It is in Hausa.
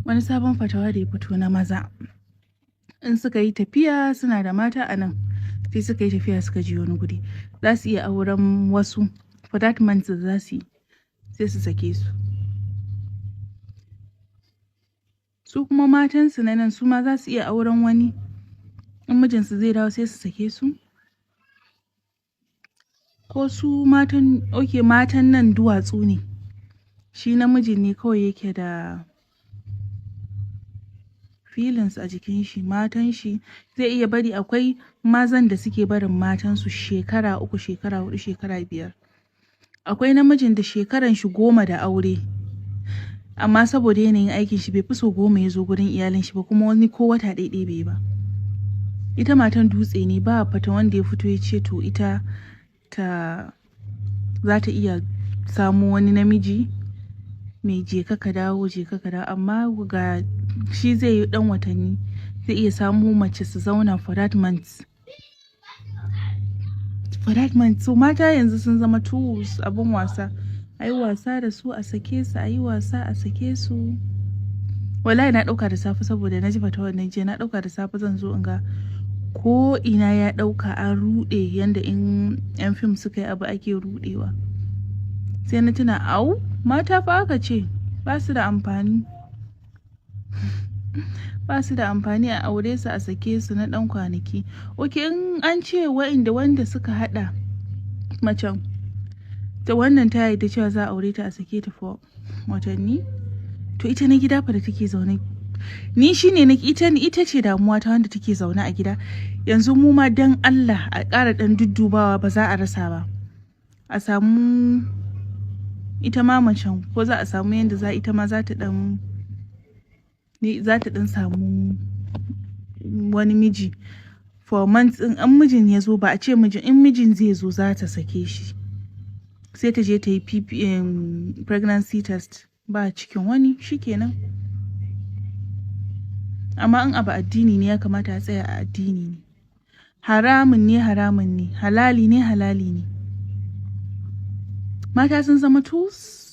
Wani sabon fatawa da ya fito na maza in suka yi tafiya suna da mata a nan sai suka yi tafiya suka je wani guri za su iya auren wasu for that month da za su yi sai su sake su kuma matansu na nan su ma za su iya auren wani in mijinsu zai dawo sai su sake su ko su matan matan nan duwatsu ne shi namijin ne kawai yake da feelings a jikin shi matan shi zai iya bari akwai mazan da suke barin matansu shekara 3 shekara 4 shekara 5 akwai namijin da shekaran shi 10 da aure amma saboda yanayin aikin shi bai fi so 10 ya zo gurin iyalin shi ba kuma wani ko wata ɗaya bai ba ita matan dutse ne ba fata wanda ya fito ya ce to ita za ta iya samu wani namiji mai je ka dawo amma ga shi zai yi dan watanni zai iya samu mace su zauna for that month so mata yanzu sun zama tools abun wasa ayi wasa da su a sake su ayi wasa a sake su wallahi na dauka da safe saboda naji fata wannan je na dauka da safe zan zo in ga ko ina ya dauka an rude yanda in yan film suka yi abu ake rudewa sai na tuna au mata fa aka ce ba su da amfani a aure su a sake su na dan kwanaki in an ce wanda suka hada macen ta wannan ta yi da cewa za a aure ta a sake ta for watanni to ita na gida fa da take zaune ni shine ita ce damuwa ta wanda take zaune a gida yanzu mu ma dan Allah a ƙara dan duddubawa ba za a rasa ba a samu ita ma macen ko za a samu yanda za ita ma za ta dan samu wani miji for months in an mijin ya zo ba a ce in mijin zai zo za ta sake shi sai ta je ta yi pregnancy test ba cikin wani shikenan amma in abu addini ne ya kamata a tsaya a addini ne haramun ne halali ne mata sun zama tools